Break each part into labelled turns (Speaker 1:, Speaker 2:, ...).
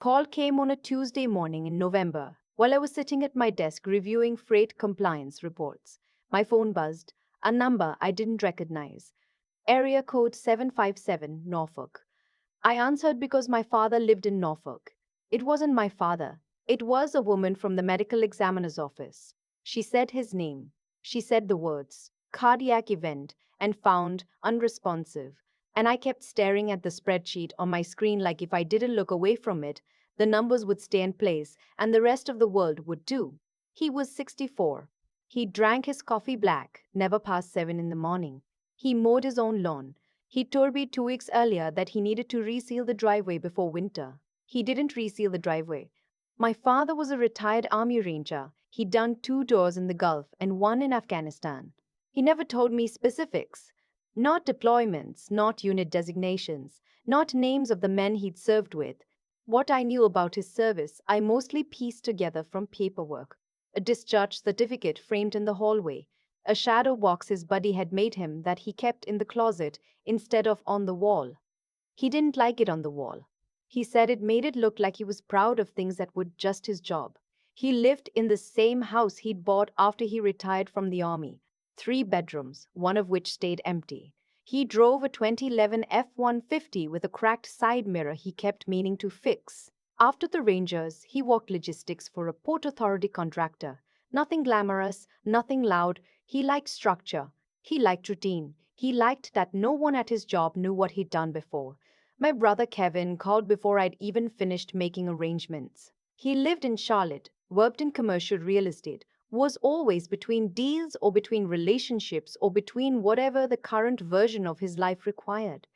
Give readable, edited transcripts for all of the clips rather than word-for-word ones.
Speaker 1: Call came on a Tuesday morning in November while I was sitting at my desk reviewing freight compliance reports. My phone buzzed, a number I didn't recognize. Area code 757, Norfolk. I answered because my father lived in Norfolk. It wasn't my father. It was a woman from the medical examiner's office. She said his name. She said the words, cardiac event, and found unresponsive. And I kept staring at the spreadsheet on my screen like if I didn't look away from it, the numbers would stay in place and the rest of the world would too. He was 64. He drank his coffee black, never past 7 in the morning. He mowed his own lawn. He told me 2 weeks earlier that he needed to reseal the driveway before winter. He didn't reseal the driveway. My father was a retired army ranger. He'd done 2 tours in the Gulf and one in Afghanistan. He never told me specifics. Not deployments, not unit designations, not names of the men he'd served with. What I knew about his service, I mostly pieced together from paperwork. A discharge certificate framed in the hallway, a shadow box his buddy had made him that he kept in the closet instead of on the wall. He didn't like it on the wall. He said it made it look like he was proud of things that were just his job. He lived in the same house he'd bought after he retired from the army, 3 bedrooms, one of which stayed empty. He drove a 2011 F-150 with a cracked side mirror he kept meaning to fix. After the Rangers, he worked logistics for a Port Authority contractor. Nothing glamorous, nothing loud. He liked structure. He liked routine. He liked that no one at his job knew what he'd done before. My brother Kevin called before I'd even finished making arrangements. He lived in Charlotte, worked in commercial real estate, was always between deals or between relationships or between whatever the current version of his life required.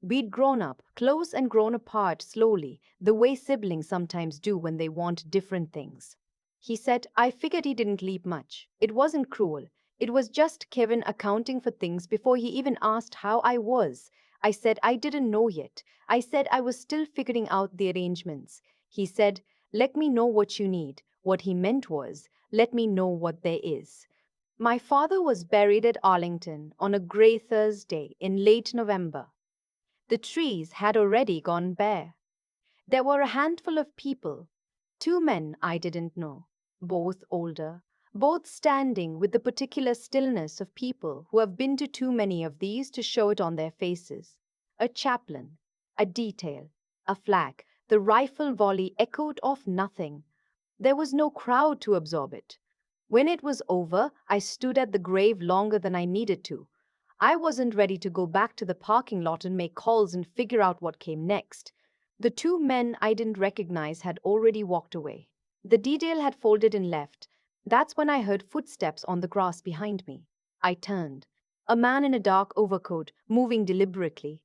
Speaker 1: We'd grown up, close and grown apart slowly, the way siblings sometimes do when they want different things. He said, I figured he didn't leave much. It wasn't cruel. It was just Kevin accounting for things before he even asked how I was. I said I didn't know yet. I said I was still figuring out the arrangements. He said, let me know what you need. What he meant was, let me know what there is. My father was buried at Arlington on a gray Thursday in late November. The trees had already gone bare. There were a handful of people, 2 men I didn't know, both older, both standing with the particular stillness of people who have been to too many of these to show it on their faces. A chaplain, a detail, a flag, the rifle volley echoed off nothing. There was no crowd to absorb it. When it was over, I stood at the grave longer than I needed to. I wasn't ready to go back to the parking lot and make calls and figure out what came next. The 2 men I didn't recognize had already walked away. The detail had folded and left. That's when I heard footsteps on the grass behind me. I turned. A man in a dark overcoat, moving deliberately.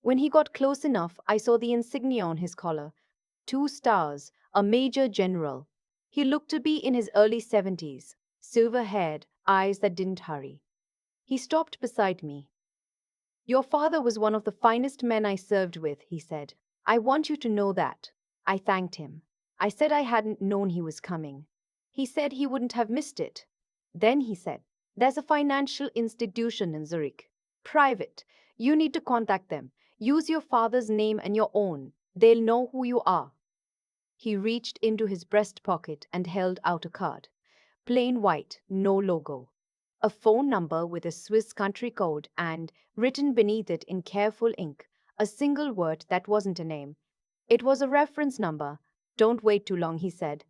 Speaker 1: When he got close enough, I saw the insignia on his collar. 2 stars, a major general. He looked to be in his early 70s, silver-haired, eyes that didn't hurry. He stopped beside me. Your father was one of the finest men I served with, he said. I want you to know that. I thanked him. I said I hadn't known he was coming. He said he wouldn't have missed it. Then he said, there's a financial institution in Zurich. Private. You need to contact them. Use your father's name and your own. They'll know who you are. He reached into his breast pocket and held out a card. Plain white, no logo. A phone number with a Swiss country code and, written beneath it in careful ink, a single word that wasn't a name. It was a reference number. Don't wait too long, he said.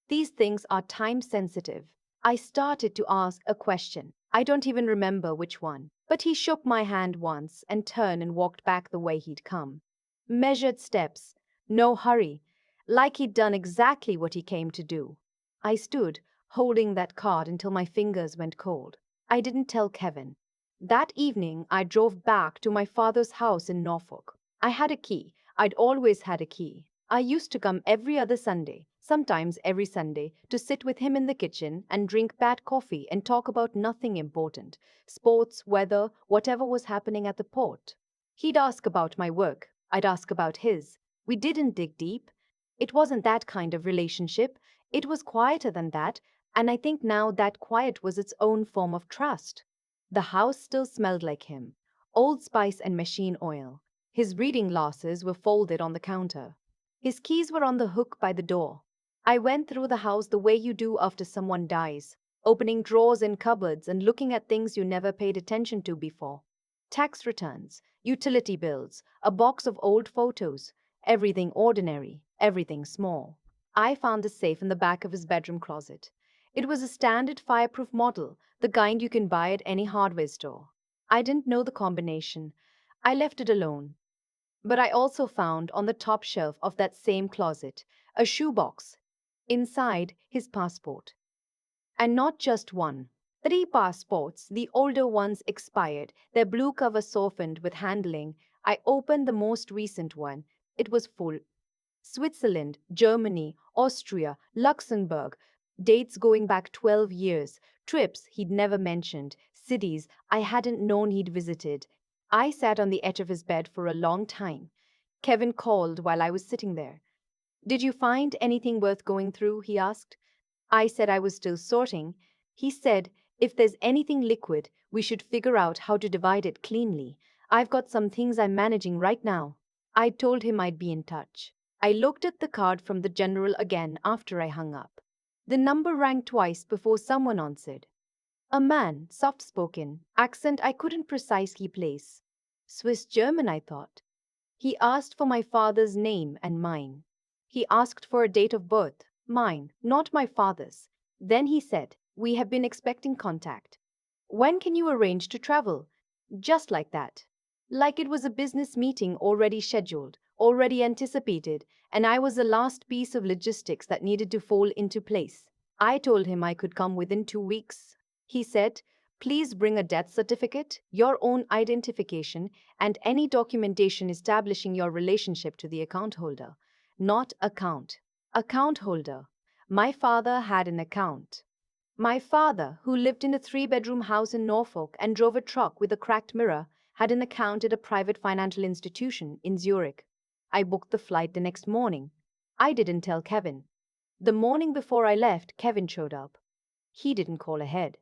Speaker 1: These things are time sensitive. I started to ask a question. I don't even remember which one. But he shook my hand once and turned and walked back the way he'd come. Measured steps. No hurry. Like he'd done exactly what he came to do. I stood, holding that card until my fingers went cold. I didn't tell Kevin. That evening, I drove back to my father's house in Norfolk. I had a key. I'd always had a key. I used to come every other Sunday, sometimes every Sunday, to sit with him in the kitchen and drink bad coffee and talk about nothing important. Sports, weather, whatever was happening at the port. He'd ask about my work. I'd ask about his. We didn't dig deep. It wasn't that kind of relationship. It was quieter than that, and I think now that quiet was its own form of trust. The house still smelled like him. Old Spice and machine oil. His reading glasses were folded on the counter. His keys were on the hook by the door. I went through the house the way you do after someone dies, opening drawers and cupboards and looking at things you never paid attention to before. Tax returns, utility bills, a box of old photos, everything ordinary, everything small. I found the safe in the back of his bedroom closet. It was a standard fireproof model, the kind you can buy at any hardware store. I didn't know the combination. I left it alone. But I also found on the top shelf of that same closet a shoebox. Inside, his passport. And not just one. 3 passports, the older ones expired, their blue cover softened with handling. I opened the most recent one. It was full. Switzerland, Germany, Austria, Luxembourg, dates going back 12 years, trips he'd never mentioned, cities I hadn't known he'd visited. I sat on the edge of his bed for a long time. Kevin called while I was sitting there. "Did you find anything worth going through?" he asked. I said I was still sorting. He said, "If there's anything liquid, we should figure out how to divide it cleanly. I've got some things I'm managing right now." I told him I'd be in touch. I looked at the card from the general again after I hung up. The number rang twice before someone answered. A man, soft spoken, accent I couldn't precisely place. Swiss German, I thought. He asked for my father's name and mine. He asked for a date of birth, mine, not my father's. Then he said, "We have been expecting contact. When can you arrange to travel?" Just like that. Like it was a business meeting already scheduled, already anticipated, and I was the last piece of logistics that needed to fall into place. I told him I could come within 2 weeks. He said, "Please bring a death certificate, your own identification, and any documentation establishing your relationship to the account holder." Not account. Account holder. My father had an account. My father, who lived in a 3 bedroom house in Norfolk and drove a truck with a cracked mirror, had an account at a private financial institution in Zurich. I booked the flight the next morning. I didn't tell Kevin. The morning before I left, Kevin showed up. He didn't call ahead.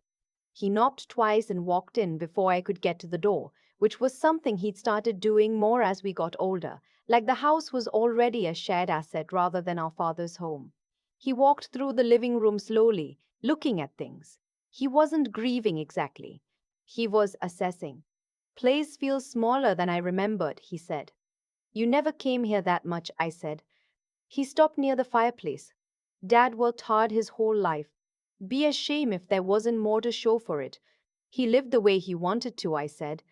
Speaker 1: He knocked twice and walked in before I could get to the door, which was something he'd started doing more as we got older, like the house was already a shared asset rather than our father's home. He walked through the living room slowly, looking at things. He wasn't grieving exactly. He was assessing. "Place feels smaller than I remembered," he said. "You never came here that much," I said. He stopped near the fireplace. "Dad worked hard his whole life. Be a shame if there wasn't more to show for it. He lived the way he wanted to," I said.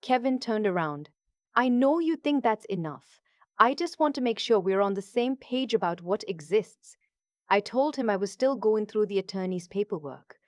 Speaker 1: Kevin turned around. "I know you think that's enough. I just want to make sure we're on the same page about what exists." I told him I was still going through the attorney's paperwork,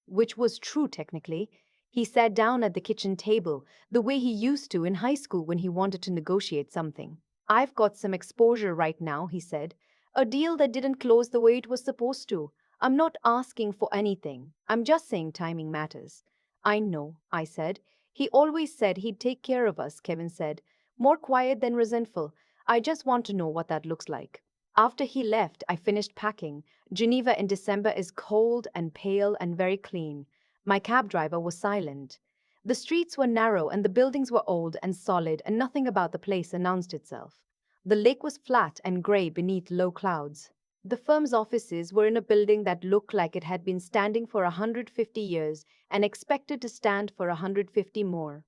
Speaker 1: which was true technically. He sat down at the kitchen table, the way he used to in high school when he wanted to negotiate something. "I've got some exposure right now," he said. "A deal that didn't close the way it was supposed to. I'm not asking for anything. I'm just saying timing matters." "I know," I said. "He always said he'd take care of us," Kevin said, more quiet than resentful. "I just want to know what that looks like." After he left, I finished packing. Geneva in December is cold and pale and very clean. My cab driver was silent. The streets were narrow and the buildings were old and solid, and nothing about the place announced itself. The lake was flat and gray beneath low clouds. The firm's offices were in a building that looked like it had been standing for 150 years and expected to stand for 150 more.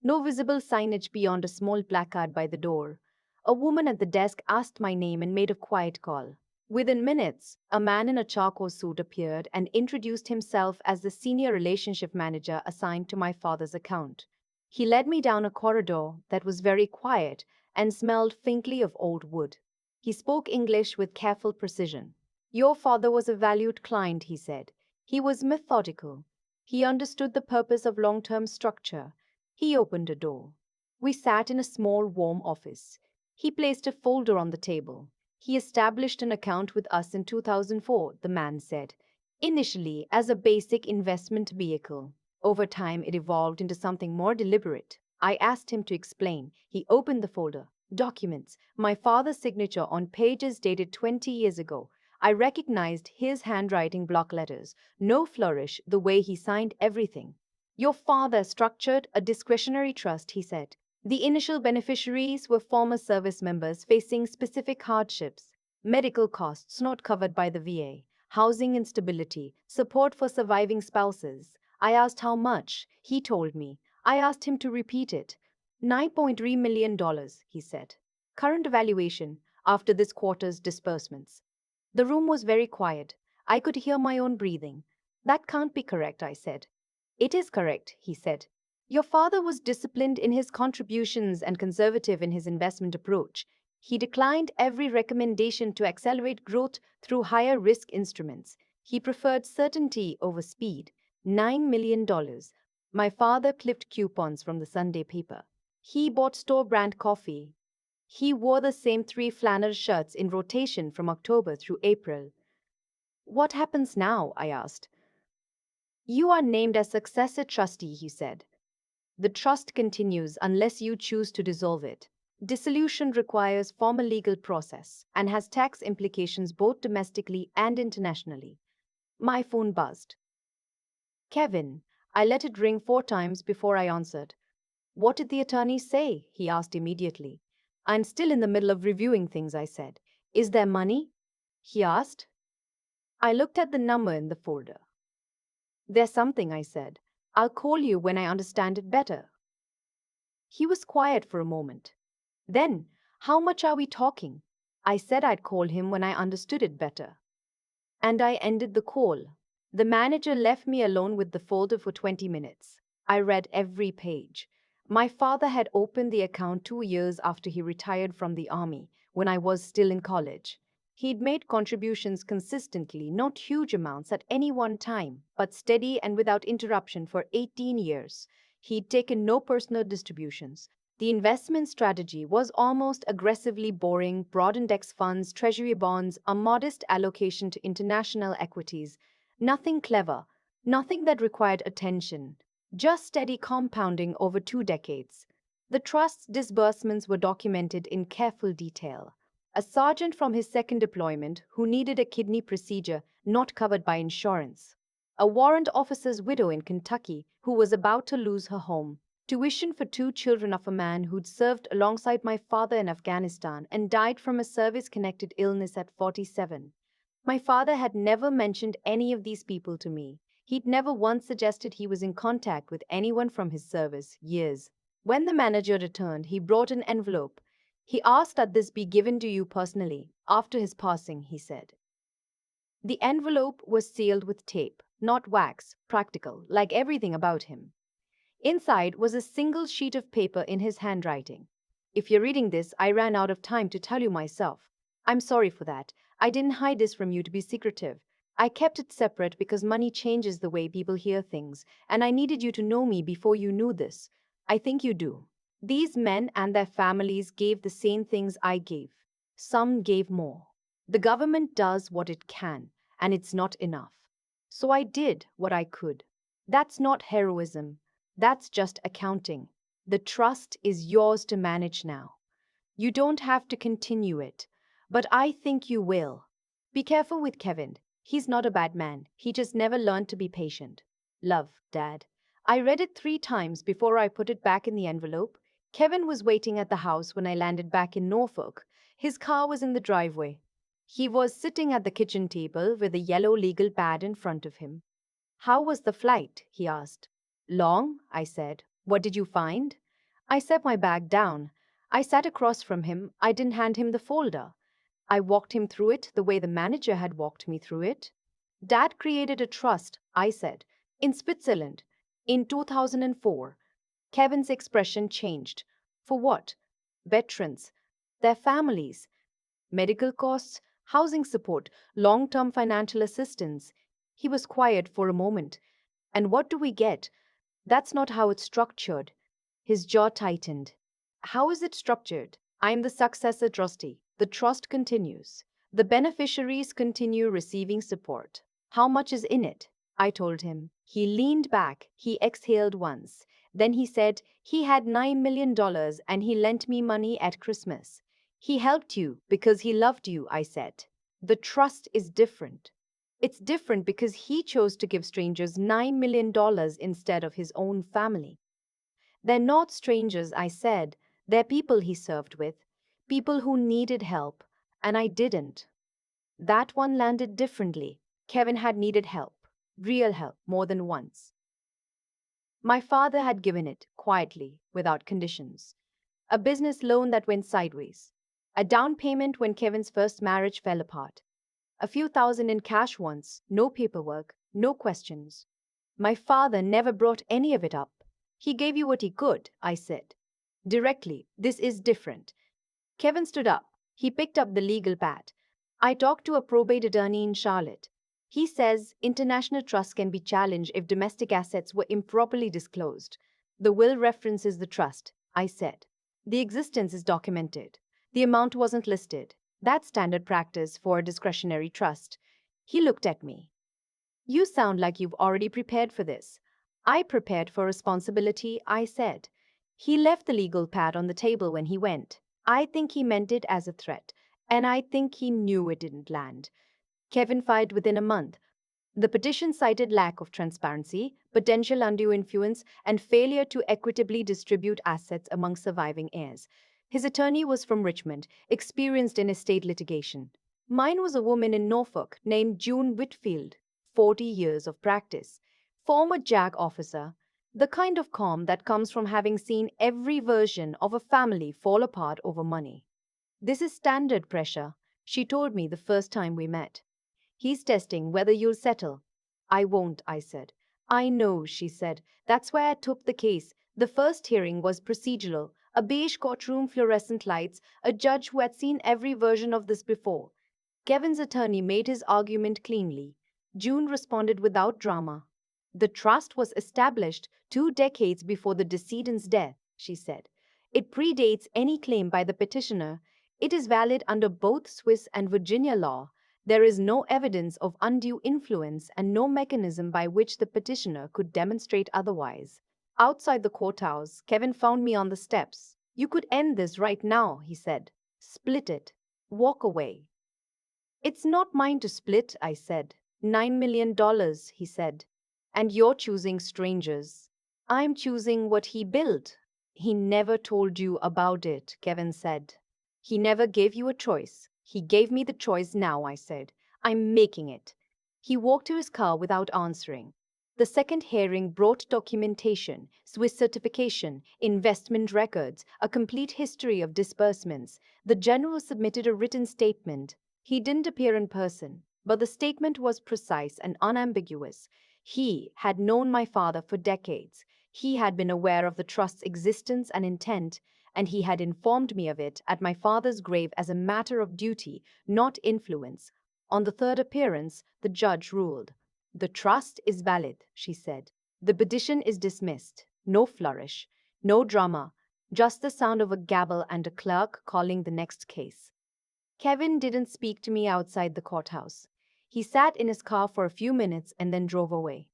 Speaker 1: No visible signage beyond a small placard by the door. A woman at the desk asked my name and made a quiet call. Within minutes, a man in a charcoal suit appeared and introduced himself as the senior relationship manager assigned to my father's account. He led me down a corridor that was very quiet and smelled faintly of old wood. He spoke English with careful precision. "Your father was a valued client," he said. "He was methodical. He understood the purpose of long-term structure." He opened a door. We sat in a small, warm office. He placed a folder on the table. "He established an account with us in 2004, the man said. "Initially as a basic investment vehicle. Over time, it evolved into something more deliberate." I asked him to explain. He opened the folder. Documents. My father's signature on pages dated 20 years ago. I recognized his handwriting, block letters. No flourish, the way he signed everything. "Your father structured a discretionary trust," he said. The initial beneficiaries were former service members facing specific hardships, medical costs not covered by the VA, housing instability, support for surviving spouses. I asked how much. He told me. I asked him to repeat it. $9.3 million, he said. Current evaluation after this quarter's disbursements. The room was very quiet. I could hear my own breathing. That can't be correct, I said. It is correct, he said. Your father was disciplined in his contributions and conservative in his investment approach. He declined every recommendation to accelerate growth through higher risk instruments. He preferred certainty over speed. $9 million. My father clipped coupons from the Sunday paper. He bought store brand coffee. He wore the same 3 flannel shirts in rotation from October through April. What happens now? I asked. You are named as successor trustee, he said. The trust continues unless you choose to dissolve it. Dissolution requires formal legal process and has tax implications both domestically and internationally. My phone buzzed. Kevin, I let it ring 4 times before I answered. What did the attorney say? He asked immediately. I'm still in the middle of reviewing things, I said. Is there money? He asked. I looked at the number in the folder. There's something, I said. I'll call you when I understand it better. He was quiet for a moment. Then, how much are we talking? I said I'd call him when I understood it better. And I ended the call. The manager left me alone with the folder for 20 minutes. I read every page. My father had opened the account 2 years after he retired from the army, when I was still in college. He'd made contributions consistently, not huge amounts at any one time, but steady and without interruption for 18 years. He'd taken no personal distributions. The investment strategy was almost aggressively boring: broad index funds, treasury bonds, a modest allocation to international equities. Nothing clever, nothing that required attention, just steady compounding over 2 decades. The trust's disbursements were documented in careful detail. A sergeant from his second deployment who needed a kidney procedure not covered by insurance. A warrant officer's widow in Kentucky who was about to lose her home. Tuition for 2 children of a man who'd served alongside my father in Afghanistan and died from a service-connected illness at 47. My father had never mentioned any of these people to me. He'd never once suggested he was in contact with anyone from his service years. When the manager returned, he brought an envelope. He asked that this be given to you personally. After his passing, he said. The envelope was sealed with tape, not wax, practical, like everything about him. Inside was a single sheet of paper in his handwriting. If you're reading this, I ran out of time to tell you myself. I'm sorry for that. I didn't hide this from you to be secretive. I kept it separate because money changes the way people hear things, and I needed you to know me before you knew this. I think you do. These men and their families gave the same things I gave. Some gave more. The government does what it can, and it's not enough. So I did what I could. That's not heroism. That's just accounting. The trust is yours to manage now. You don't have to continue it, but I think you will. Be careful with Kevin. He's not a bad man. He just never learned to be patient. Love, Dad. I read it 3 times before I put it back in the envelope. Kevin was waiting at the house when I landed back in Norfolk. His car was in the driveway. He was sitting at the kitchen table with a yellow legal pad in front of him. How was the flight? He asked. Long, I said. What did you find? I set my bag down. I sat across from him. I didn't hand him the folder. I walked him through it the way the manager had walked me through it. Dad created a trust, I said, in Switzerland, in 2004. Kevin's expression changed. For what? Veterans, their families, medical costs, housing support, long-term financial assistance. He was quiet for a moment. And what do we get? That's not how it's structured. His jaw tightened. How is it structured? I am the successor trustee. The trust continues. The beneficiaries continue receiving support. How much is in it? I told him. He leaned back. He exhaled once. Then he said he had $9 million and he lent me money at Christmas. He helped you because he loved you, I said. The trust is different. It's different because he chose to give strangers $9 million instead of his own family. They're not strangers, I said. They're people he served with, people who needed help, and I didn't. That one landed differently. Kevin had needed help, real help, more than once. My father had given it, quietly, without conditions. A business loan that went sideways. A down payment when Kevin's first marriage fell apart. A few thousand in cash once, no paperwork, no questions. My father never brought any of it up. He gave you what he could, I said. Directly, this is different. Kevin stood up. He picked up the legal pad. I talked to a probate attorney in Charlotte. He says international trust can be challenged if domestic assets were improperly disclosed. The will references the trust, I said. The existence is documented. The amount wasn't listed. That's standard practice for a discretionary trust. He looked at me. You sound like you've already prepared for this. I prepared for responsibility, I said. He left the legal pad on the table when he went. I think he meant it as a threat, and I think he knew it didn't land. Kevin fired within a month. The petition cited lack of transparency, potential undue influence, and failure to equitably distribute assets among surviving heirs. His attorney was from Richmond, experienced in estate litigation. Mine was a woman in Norfolk named June Whitfield, 40 years of practice. Former JAG officer, the kind of calm that comes from having seen every version of a family fall apart over money. This is standard pressure, she told me the first time we met. He's testing whether you'll settle. I won't, I said. I know, she said. That's why I took the case. The first hearing was procedural. A beige courtroom, fluorescent lights, a judge who had seen every version of this before. Kevin's attorney made his argument cleanly. June responded without drama. The trust was established 2 decades before the decedent's death, she said. It predates any claim by the petitioner. It is valid under both Swiss and Virginia law. There is no evidence of undue influence and no mechanism by which the petitioner could demonstrate otherwise. Outside the courthouse, Kevin found me on the steps. You could end this right now, he said. Split it. Walk away. It's not mine to split, I said. $9 million, he said. And you're choosing strangers. I'm choosing what he built. He never told you about it, Kevin said. He never gave you a choice. He gave me the choice now, I said. I'm making it. He walked to his car without answering. The second hearing brought documentation, Swiss certification, investment records, a complete history of disbursements. The general submitted a written statement. He didn't appear in person, but the statement was precise and unambiguous. He had known my father for decades. He had been aware of the trust's existence and intent, and he had informed me of it at my father's grave as a matter of duty, not influence. On the third appearance, the judge ruled. The trust is valid, she said. The petition is dismissed. No flourish, no drama, just the sound of a gavel and a clerk calling the next case. Kevin didn't speak to me outside the courthouse. He sat in his car for a few minutes and then drove away.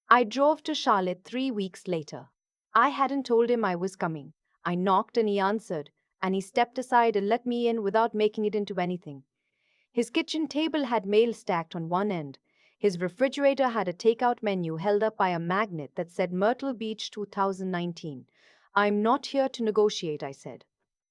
Speaker 1: I drove to Charlotte 3 weeks later. I hadn't told him I was coming. I knocked and he answered, and he stepped aside and let me in without making it into anything. His kitchen table had mail stacked on one end. His refrigerator had a takeout menu held up by a magnet that said Myrtle Beach 2019. I'm not here to negotiate, I said.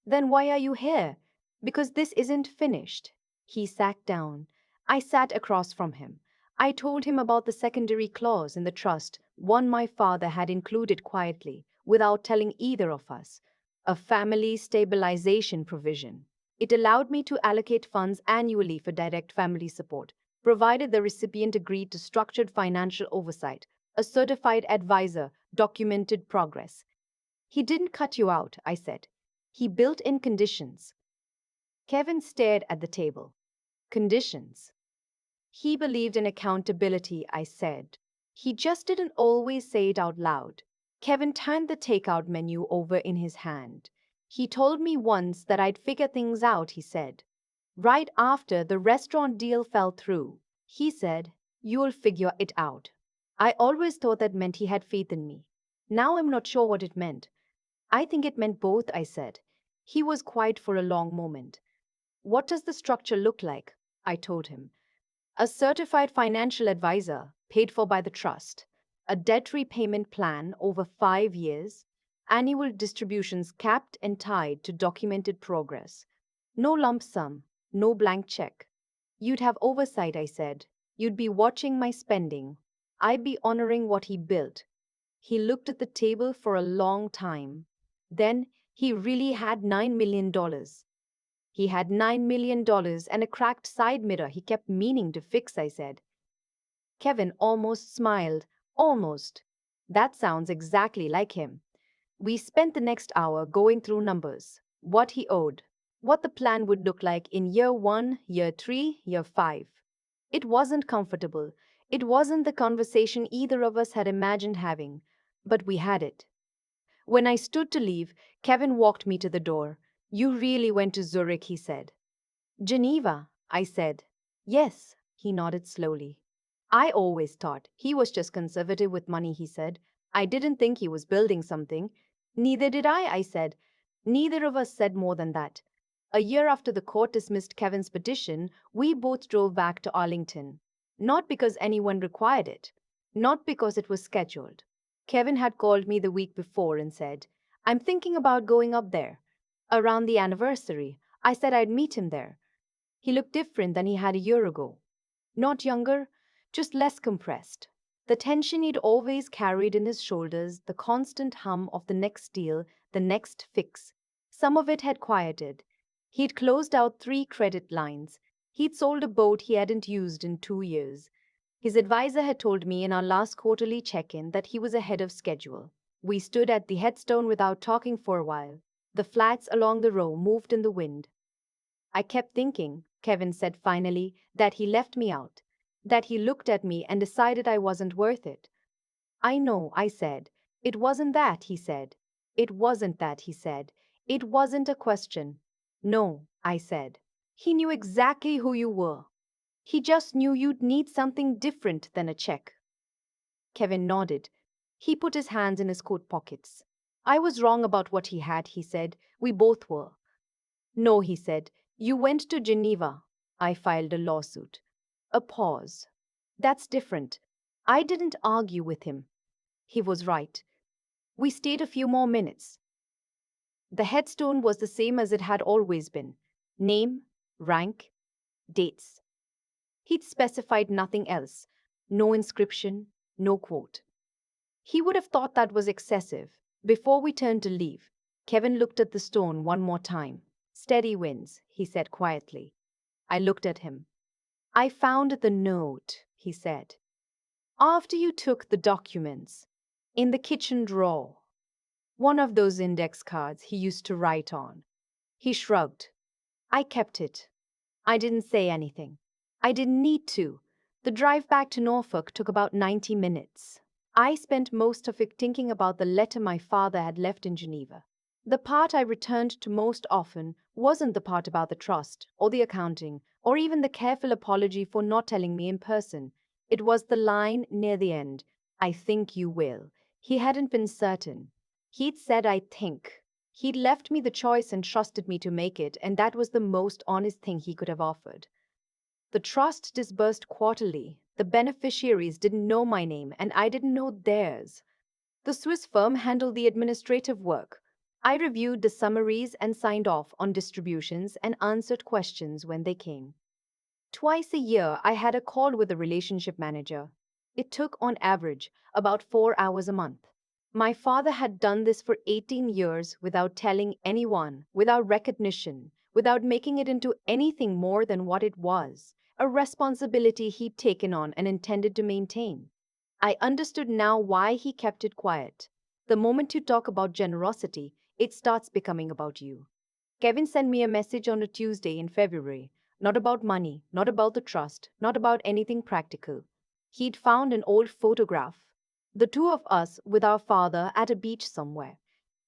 Speaker 1: Then why are you here? Because this isn't finished. He sat down. I sat across from him. I told him about the secondary clause in the trust, one my father had included quietly, without telling either of us. A family stabilization provision. It allowed me to allocate funds annually for direct family support, provided the recipient agreed to structured financial oversight, a certified advisor, documented progress. He didn't cut you out, I said. He built in conditions. Kevin stared at the table. Conditions. He believed in accountability, I said. He just didn't always say it out loud. Kevin turned the takeout menu over in his hand. He told me once that I'd figure things out, he said. Right after the restaurant deal fell through, he said, you'll figure it out. I always thought that meant he had faith in me. Now I'm not sure what it meant. I think it meant both, I said. He was quiet for a long moment. What does the structure look like? I told him. A certified financial advisor, paid for by the trust. A debt repayment plan over 5 years. Annual distributions capped and tied to documented progress. No lump sum, no blank check. You'd have oversight, I said. You'd be watching my spending. I'd be honoring what he built. He looked at the table for a long time. Then he really had $9 million. He had $9 million and a cracked side mirror he kept meaning to fix, I said. Kevin almost smiled. Almost. That sounds exactly like him. We spent the next hour going through numbers, what he owed, what the plan would look like in year 1, year 3, year 5. It wasn't comfortable. It wasn't the conversation either of us had imagined having, but we had it. When I stood to leave, Kevin walked me to the door. You really went to Zurich, he said. Geneva, I said. Yes, he nodded slowly. I always thought he was just conservative with money, he said. I didn't think he was building something. Neither did I said. Neither of us said more than that. A year after the court dismissed Kevin's petition, we both drove back to Arlington. Not because anyone required it. Not because it was scheduled. Kevin had called me the week before and said, I'm thinking about going up there. Around the anniversary, I said I'd meet him there. He looked different than he had a year ago. Not younger, just less compressed. The tension he'd always carried in his shoulders, the constant hum of the next deal, the next fix. Some of it had quieted. He'd closed out 3 credit lines. He'd sold a boat he hadn't used in 2 years. His advisor had told me in our last quarterly check-in that he was ahead of schedule. We stood at the headstone without talking for a while. The flats along the row moved in the wind. I kept thinking, Kevin said finally, that he left me out, that he looked at me and decided I wasn't worth it. I know, I said. It wasn't that, he said. It wasn't that, he said. It wasn't a question. No, I said. He knew exactly who you were. He just knew you'd need something different than a check. Kevin nodded. He put his hands in his coat pockets. I was wrong about what he had, he said. We both were. No, he said. You went to Geneva. I filed a lawsuit. A pause. That's different. I didn't argue with him. He was right. We stayed a few more minutes. The headstone was the same as it had always been. Name, rank, dates. He'd specified nothing else. No inscription, no quote. He would have thought that was excessive. Before we turned to leave, Kevin looked at the stone one more time. Steady winds, he said quietly. I looked at him. I found the note, he said. After you took the documents. In the kitchen drawer. One of those index cards he used to write on. He shrugged. I kept it. I didn't say anything. I didn't need to. The drive back to Norfolk took about 90 minutes. I spent most of it thinking about the letter my father had left in Geneva. The part I returned to most often wasn't the part about the trust, or the accounting, or even the careful apology for not telling me in person. It was the line near the end, I think you will. He hadn't been certain. He'd said, I think. He'd left me the choice and trusted me to make it, and that was the most honest thing he could have offered. The trust disbursed quarterly. The beneficiaries didn't know my name, and I didn't know theirs. The Swiss firm handled the administrative work. I reviewed the summaries and signed off on distributions and answered questions when they came. Twice a year, I had a call with the relationship manager. It took, on average, about 4 hours a month. My father had done this for 18 years without telling anyone, without recognition, without making it into anything more than what it was, a responsibility he'd taken on and intended to maintain. I understood now why he kept it quiet. The moment you talk about generosity, it starts becoming about you. Kevin sent me a message on a Tuesday in February. Not about money, not about the trust, not about anything practical. He'd found an old photograph. The two of us with our father at a beach somewhere.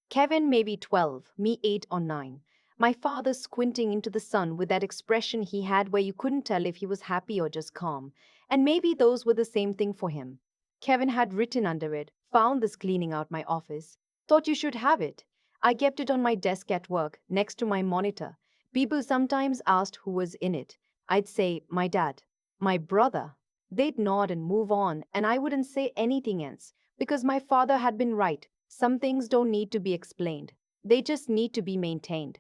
Speaker 1: Kevin maybe 12, me 8 or 9. My father squinting into the sun with that expression he had where you couldn't tell if he was happy or just calm. And maybe those were the same thing for him. Kevin had written under it, found this cleaning out my office. Thought you should have it. I kept it on my desk at work, next to my monitor. People sometimes asked who was in it. I'd say, my dad, my brother. They'd nod and move on, and I wouldn't say anything else, because my father had been right. Some things don't need to be explained, they just need to be maintained.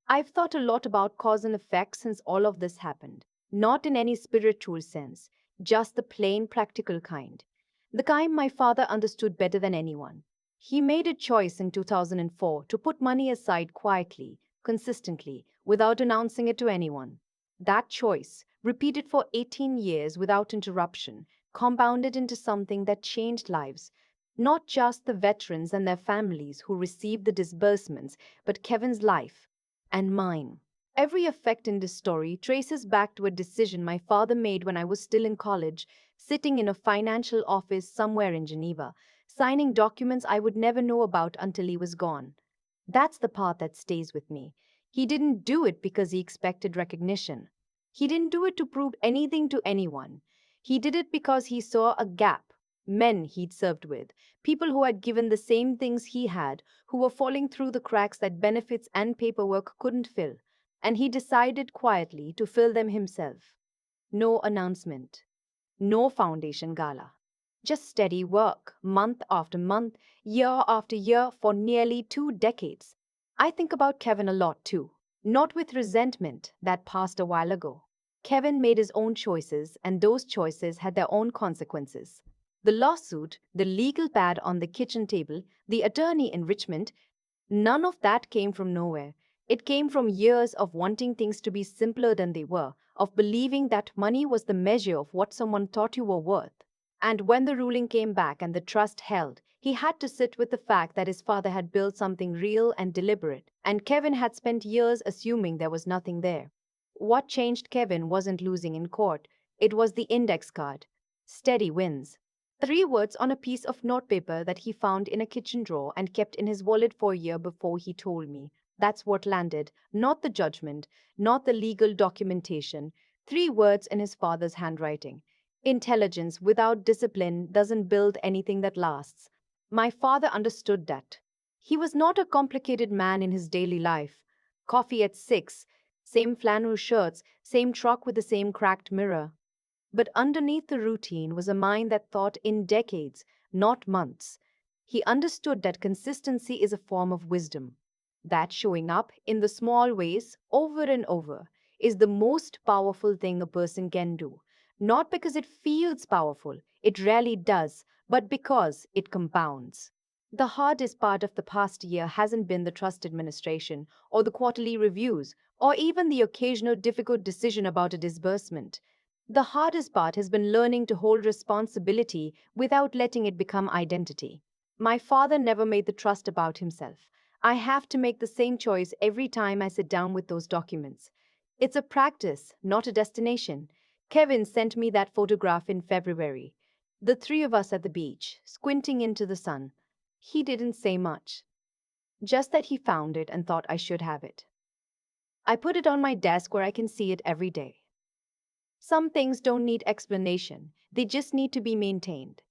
Speaker 1: I've thought a lot about cause and effect since all of this happened. Not in any spiritual sense, just the plain practical kind. The kind my father understood better than anyone. He made a choice in 2004 to put money aside quietly, consistently, without announcing it to anyone. That choice, repeated for 18 years without interruption, compounded into something that changed lives. Not just the veterans and their families who received the disbursements, but Kevin's life and mine. Every effect in this story traces back to a decision my father made when I was still in college, sitting in a financial office somewhere in Geneva, signing documents I would never know about until he was gone. That's the part that stays with me. He didn't do it because he expected recognition. He didn't do it to prove anything to anyone. He did it because he saw a gap. Men he'd served with, people who had given the same things he had, who were falling through the cracks that benefits and paperwork couldn't fill, and he decided quietly to fill them himself. No announcement, no foundation gala. Just steady work, month after month, year after year, for nearly 2 decades. I think about Kevin a lot too, not with resentment that passed a while ago. Kevin made his own choices, and those choices had their own consequences. The lawsuit, the legal pad on the kitchen table, the attorney enrichment, none of that came from nowhere. It came from years of wanting things to be simpler than they were, of believing that money was the measure of what someone thought you were worth. And when the ruling came back and the trust held, he had to sit with the fact that his father had built something real and deliberate, and Kevin had spent years assuming there was nothing there. What changed Kevin wasn't losing in court, it was the index card. Steady wins. 3 words on a piece of notepaper that he found in a kitchen drawer and kept in his wallet for a year before he told me. That's what landed, not the judgment, not the legal documentation. 3 words in his father's handwriting. Intelligence without discipline doesn't build anything that lasts. My father understood that. He was not a complicated man in his daily life. Coffee at 6, same flannel shirts, same truck with the same cracked mirror. But underneath the routine was a mind that thought in decades, not months. He understood that consistency is a form of wisdom, that showing up in the small ways over and over is the most powerful thing a person can do. Not because it feels powerful, it rarely does, but because it compounds. The hardest part of the past year hasn't been the trust administration, or the quarterly reviews, or even the occasional difficult decision about a disbursement. The hardest part has been learning to hold responsibility without letting it become identity. My father never made the trust about himself. I have to make the same choice every time I sit down with those documents. It's a practice, not a destination. Kevin sent me that photograph in February. The three of us at the beach, squinting into the sun. He didn't say much, just that he found it and thought I should have it. I put it on my desk where I can see it every day. Some things don't need explanation, they just need to be maintained.